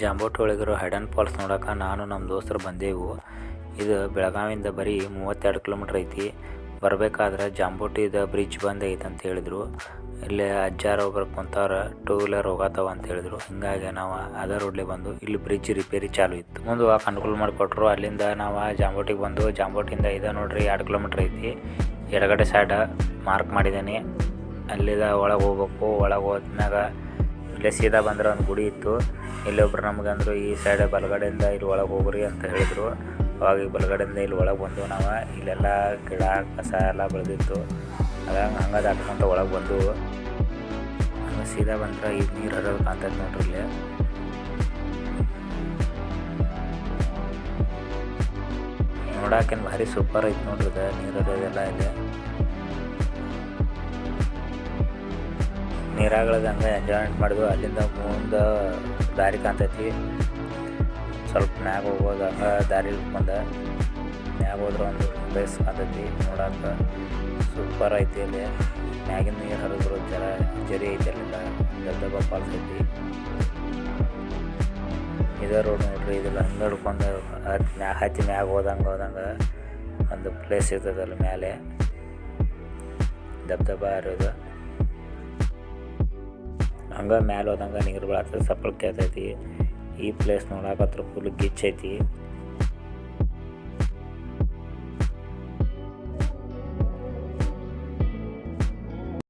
ಜಾಂಬೋಟಿ ಒಳಗಿರೋ ಹೈಡನ್ ಫಾಲ್ಸ್ ನೋಡೋಕೆ ನಾನು ನಮ್ಮ ದೋಸ್ತರು ಬಂದೆವು. ಇದು ಬೆಳಗಾವಿಯಿಂದ ಬರೀ 32 ಕಿಲೋಮೀಟ್ರ್ ಐತಿ. ಬರಬೇಕಾದ್ರೆ ಜಾಂಬೋಟಿದ ಬ್ರಿಡ್ಜ್ ಬಂದ್ ಐತೆ ಅಂತ ಹೇಳಿದರು. ಇಲ್ಲಿ ಅಜ್ಜಾರು ಒಬ್ಬರು ಕುಂತವ್ರ, 2 ವೀಲರ್ ಹೋಗತ್ತವ ಅಂತ ಹೇಳಿದರು. ಹಿಂಗಾಗಿ ನಾವು ಅದೇ ರೋಡ್ಲೆ ಬಂದು ಇಲ್ಲಿ ಬ್ರಿಡ್ಜ್ ರಿಪೇರಿ ಚಾಲು ಇತ್ತು. ಮುಂದೆ ಹೋಗಕ್ಕೆ ಅನುಕೂಲ ಮಾಡಿಕೊಟ್ರು. ಅಲ್ಲಿಂದ ನಾವು ಜಾಂಬೋಟಿಗೆ ಬಂದು, ಜಾಂಬೋಟಿಯಿಂದ ಇದು ನೋಡ್ರಿ 2 ಕಿಲೋಮೀಟ್ರ್ ಐತಿ. ಎಡಗಡೆ ಸೈಡ ಮಾರ್ಕ್ ಮಾಡಿದ್ದೀನಿ. ಅಲ್ಲಿದ ಒಳಗೆ ಹೋಗ್ಬೇಕು. ಒಳಗೆ ಹೋದ್ಮ್ಯಾಗ ಇಲ್ಲೇ ಸೀದಾ ಬಂದ್ರೆ ಒಂದು ಗುಡಿ ಇತ್ತು. ಇಲ್ಲೊಬ್ರು ನಮ್ಗೆ ಅಂದರು ಈ ಸೈಡ್ ಬಲಗಡೆಯಿಂದ ಇಲ್ಲಿ ಒಳಗೆ ಹೋಗ್ರಿ ಅಂತ ಹೇಳಿದರು. ಅವಾಗ ಈ ಬಲಗಡೆಯಿಂದ ಇಲ್ಲಿ ಒಳಗೆ ಬಂದು ನಾವು ಇಲ್ಲೆಲ್ಲ ಗಿಡ ಕಸ ಎಲ್ಲ ಬೆಳೆದಿತ್ತು. ಹಂಗೆ ದಾಟ್ಕೊಂತ ಒಳಗೆ ಬಂದು ಹಂಗೆ ಸೀದಾ ಬಂದ್ರೆ ಈಗ ನೀರು ಹರಿಯೋದು ಕಾಣ್ತೈತೆ ನೋಡ್ರಿ. ಇಲ್ಲಿ ನೋಡಾಕೇನು ಭಾರಿ ಸೂಪರ್ ಐತೆ ನೋಡ್ರಿ. ಇದು ನೀರು ಹರಿಯೋದೆಲ್ಲ ಇಲ್ಲಿ ನೀರಾಗಳದ ಹಂಗೆ ಎಂಜಾಯ್ಮೆಂಟ್ ಮಾಡಿದ್ವು. ಅಲ್ಲಿಂದ ಮುಂದೆ ದಾರಿ ಕಾಣ್ತೈತಿ. ಸ್ವಲ್ಪ ಮ್ಯಾಗ ಹೋಗೋದು ಹಂಗೆ ದಾರಿ ಬಂದ ಮ್ಯಾಗ ಹೋದ್ರೆ ಒಂದು ಪ್ಲೇಸ್ ಕಾಣ್ತೈತಿ. ನೋಡೋಕೆ ಸೂಪರ್ ಐತಿ. ಅಲ್ಲಿ ಮ್ಯಾಗಿನ ನೀರು ಹರಿದ್ರು ಜರಿ ಐತಿ. ಅಲ್ಲಿಂದ ದೊಡ್ಡ ಫಾಲ್ಸ್ ಐತಿ. ಇದೇ ರೋಡ್ ನೋಡ್ರಿ. ಇದೆಲ್ಲ ಹಂಗೆ ಹಿಡ್ಕೊಂಡು ಹತ್ತಿ ಮ್ಯಾಗ ಹೋದಂಗೆ ಒಂದು ಪ್ಲೇಸ್ ಇರ್ತದೆ. ಅಲ್ಲಿ ಮೇಲೆ ದಬ್ಬ ಹರಿಯೋದು ಹಂಗೆ ಮ್ಯಾಲೆ ಹೋದಂಗೆ ನೀರು ಬೀಳತ್ತದ, ಸಪ್ಪಳ ಕೇಳ್ತೈತಿ. ಈ ಪ್ಲೇಸ್ ನೋಡಕತ್ರ ಫುಲ್ ಗಿಚ್ ಐತಿ.